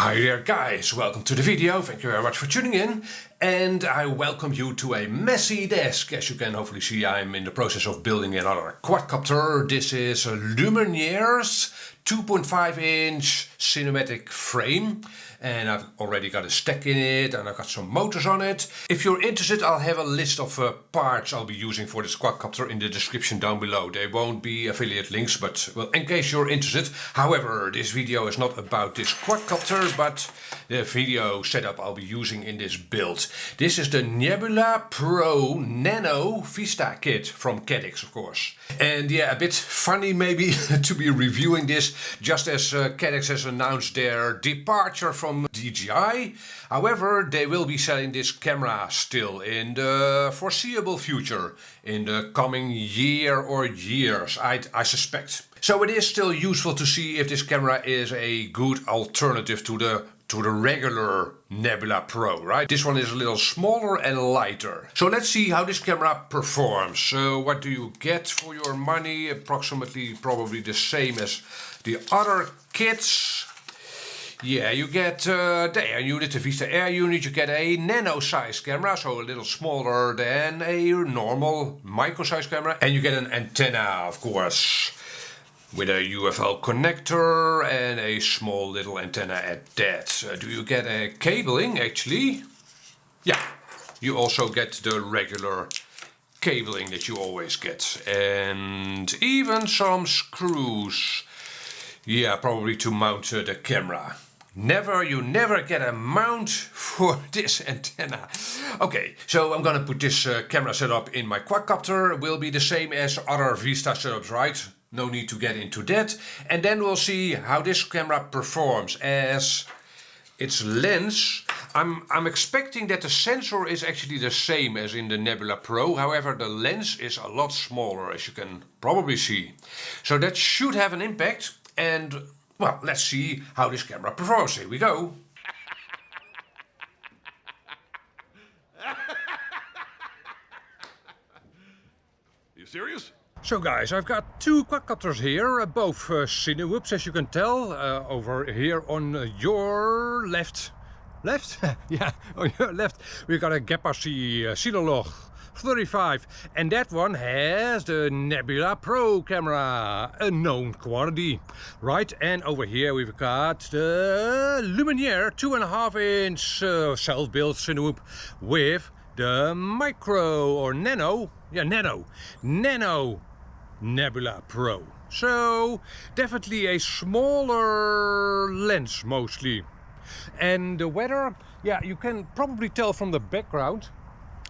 Hi there guys, welcome to the video, thank you very much for tuning in, and I welcome you to a messy desk. As you can hopefully see, I'm in the process of building another quadcopter. This is a Luminier's 2.5-inch cinematic frame, and I've already got a stack in it and I've got some motors on it. If you're interested, I'll have a list of parts I'll be using for this quadcopter in the description down below. They won't be affiliate links, but well, in case you're interested. However, this video is not about this quadcopter, but the video setup I'll be using in this build. This is the Nebula Pro Nano Vista kit from Caddx, of course. And yeah, a bit funny maybe to be reviewing this just as Caddx has announced their departure from DJI. However, they will be selling this camera still in the foreseeable future, in the coming year or years, I suspect. So it is still useful to see if this camera is a good alternative to the regular Nebula Pro, right? This one is a little smaller and lighter. So let's see how this camera performs. So what do you get for your money? Approximately probably the same as the other kits. Yeah, you get the air unit, the Vista air unit. You get a nano size camera, so a little smaller than a normal micro size camera. And you get an antenna, of course, with a UFL connector and a small little antenna at that. Do you get a cabling actually? Yeah, you also get the regular cabling that you always get. And even some screws. Yeah, probably to mount the camera. You never get a mount for this antenna. Okay, so I'm gonna put this camera setup in my quadcopter. It will be the same as other Vista setups, right? No need to get into that. And then we'll see how this camera performs as its lens. I'm expecting that the sensor is actually the same as in the Nebula Pro. However, the lens is a lot smaller, as you can probably see. So that should have an impact. And well, let's see how this camera performs. Here we go. You serious? So guys, I've got two quadcopters here, both CineWhoops, as you can tell, over here on your left. Left? Yeah, on your left we've got a GoPro Silolog 35, and that one has the Nebula Pro camera, a known quantity, right? And over here we've got the Lumenier 2.5-inch self-built CineWhoop with the micro or nano, yeah, nano Nebula Pro. So definitely a smaller lens mostly. And the weather, yeah, you can probably tell from the background.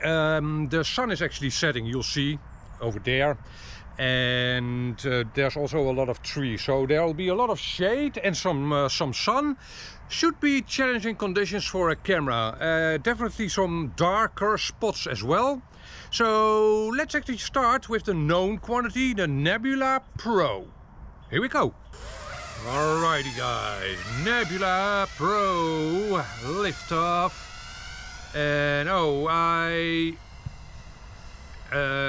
The sun is actually setting, you'll see over there, and there's also a lot of trees, so there will be a lot of shade and some sun. Should be challenging conditions for a camera. Definitely some darker spots as well. So let's actually start with the known quantity, the Nebula Pro. Here we go. Alrighty guys, Nebula Pro liftoff. And oh,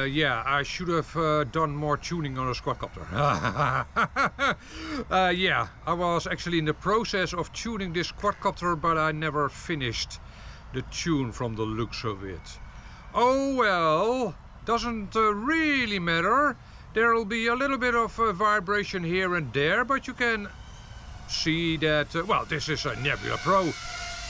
yeah, I should have done more tuning on a quadcopter. Yeah, I was actually in the process of tuning this quadcopter, but I never finished the tune from the looks of it. Oh well, doesn't really matter. There will be a little bit of vibration here and there, but you can see that, well, this is a Nebula Pro.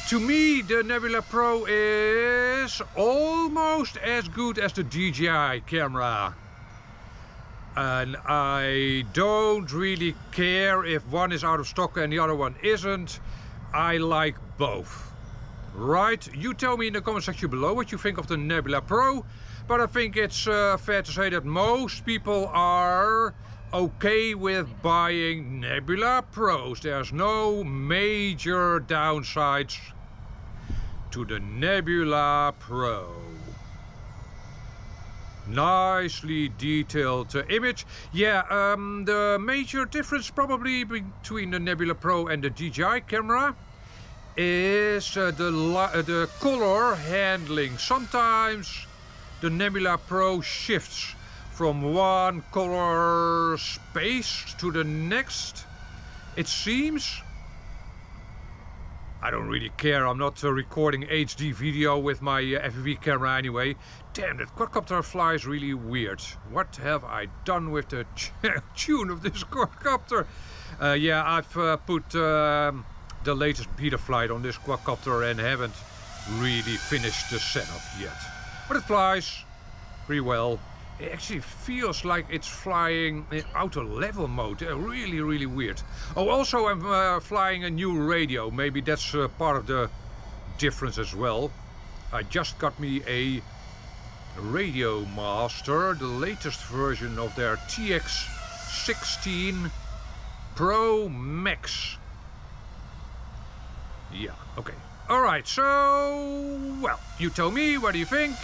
To me, the Nebula Pro is almost as good as the DJI camera. And I don't really care if one is out of stock and the other one isn't. I like both. Right? You tell me in the comment section below what you think of the Nebula Pro. But I think it's fair to say that most people are okay with buying Nebula Pros. There's no major downsides to the Nebula Pro. Nicely detailed image. Yeah, the major difference probably between the Nebula Pro and the DJI camera is the color handling. Sometimes the Nebula Pro shifts from one color space to the next, it seems. I don't really care. I'm not recording HD video with my FPV camera anyway. Damn, that quadcopter flies really weird. What have I done with the tune of this quadcopter? Yeah, I've put the latest beta flight on this quadcopter and haven't really finished the setup yet. But it flies pretty well. It actually feels like it's flying in auto level mode. Really, really weird. Oh, also I'm flying a new radio. Maybe that's part of the difference as well. I just got me a Radio Master, the latest version of their TX16 Pro Max. Yeah, okay. Alright, so, well, you tell me, what do you think?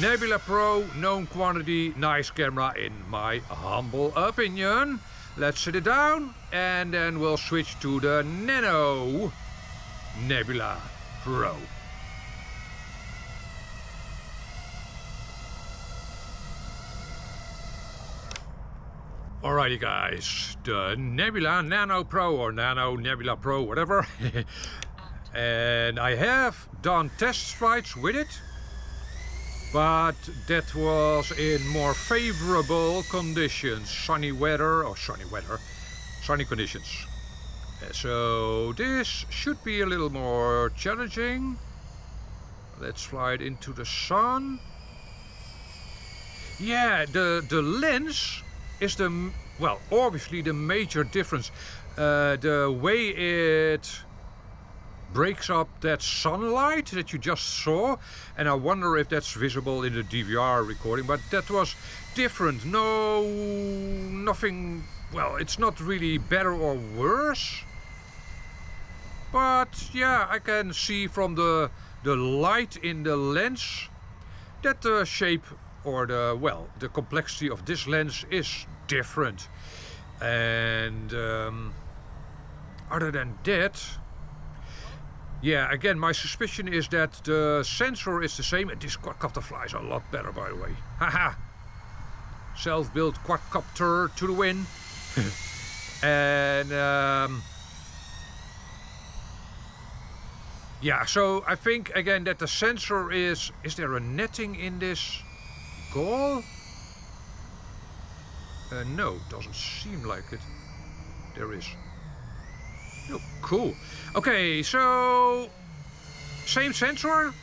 Nebula Pro, known quantity, nice camera in my humble opinion. Let's set it down and then we'll switch to the Nano Nebula Pro. Alrighty guys, the Nebula Nano Pro or Nano Nebula Pro, whatever. And I have done test flights with it, but that was in more favorable conditions, sunny conditions. So this should be a little more challenging. Let's fly it into the sun. Yeah, the lens is obviously the major difference. The way it breaks up that sunlight that you just saw, and I wonder if that's visible in the DVR recording, but that was different. Nothing, well, it's not really better or worse, but yeah, I can see from the light in the lens that the shape or the complexity of this lens is different. And other than that, yeah, again, my suspicion is that the sensor is the same, and this quadcopter flies a lot better, by the way. Haha! Self-built quadcopter to the win. And yeah, so I think again that the sensor is there a netting in this gall? No, doesn't seem like it. There is. Oh, cool. Okay, so same sensor,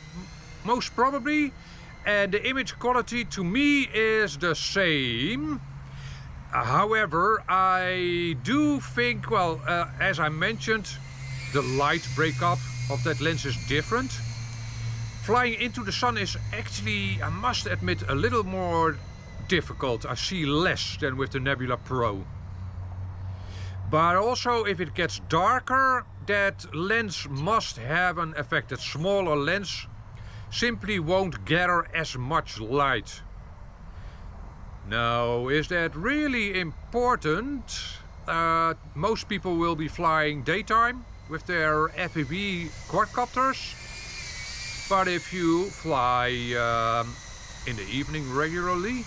most probably, and the image quality to me is the same. However, I do think, well, as I mentioned, the light breakup of that lens is different. Flying into the sun is actually, I must admit, a little more difficult. I see less than with the Nebula Pro. But also, if it gets darker, that lens must have an effect. That smaller lens simply won't gather as much light. Now, is that really important? Most people will be flying daytime with their FPV quadcopters. But if you fly in the evening regularly,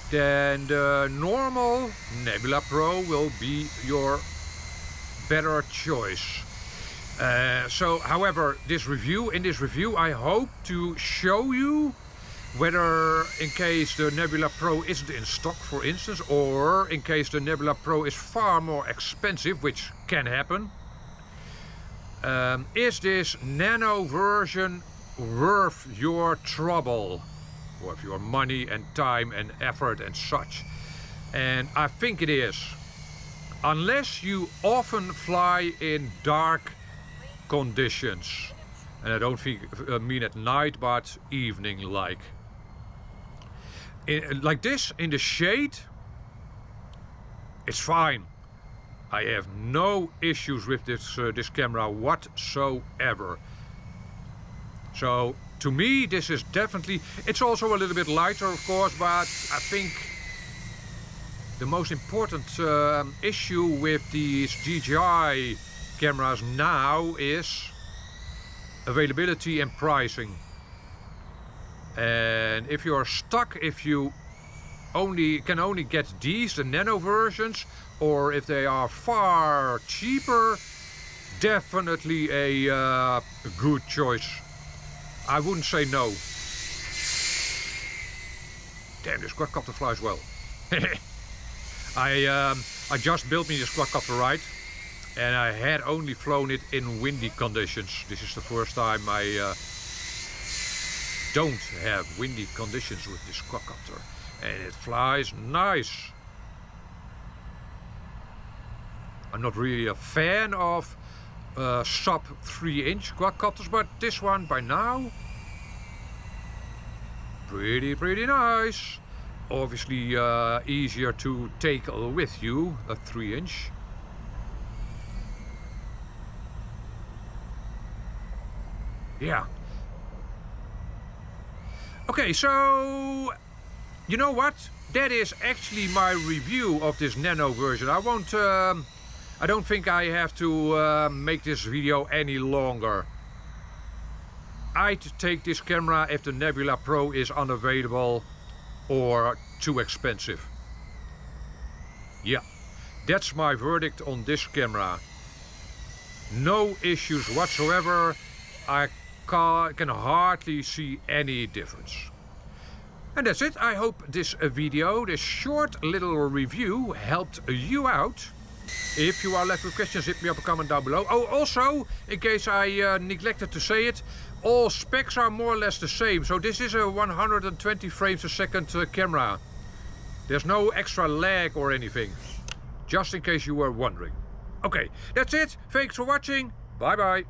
then the normal Nebula Pro will be your better choice. So, however, in this review, I hope to show you whether, in case the Nebula Pro isn't in stock, for instance, or in case the Nebula Pro is far more expensive, which can happen, is this Nano version worth your trouble? Worth your money and time and effort and such? And I think it is. Unless you often fly in dark conditions. And I don't mean at night, but evening like. Like this, in the shade, it's fine. I have no issues with this camera whatsoever. So, to me, this is definitely, it's also a little bit lighter, of course, but I think the most important issue with these DJI cameras now is availability and pricing. And if you're stuck, if you can only get these, the Nano versions, or if they are far cheaper, definitely a good choice. I wouldn't say no. Damn, this quadcopter flies well. I just built me this quadcopter, right? And I had only flown it in windy conditions. This is the first time I don't have windy conditions with this quadcopter. And it flies nice. I'm not really a fan of sub 3-inch quadcopters, but this one by now, pretty nice. Obviously easier to take with you, a 3-inch. Yeah. Okay, so you know what? That is actually my review of this Nano version. I won't. I don't think I have to make this video any longer. I'd take this camera if the Nebula Pro is unavailable or too expensive. Yeah, that's my verdict on this camera. No issues whatsoever. I can hardly see any difference. And that's it. I hope this video, this short little review, helped you out. If you are left with questions, hit me up a comment down below. Oh, also, in case I neglected to say it, all specs are more or less the same. So this is a 120 frames a second camera. There's no extra lag or anything. Just in case you were wondering. Okay, that's it. Thanks for watching. Bye bye.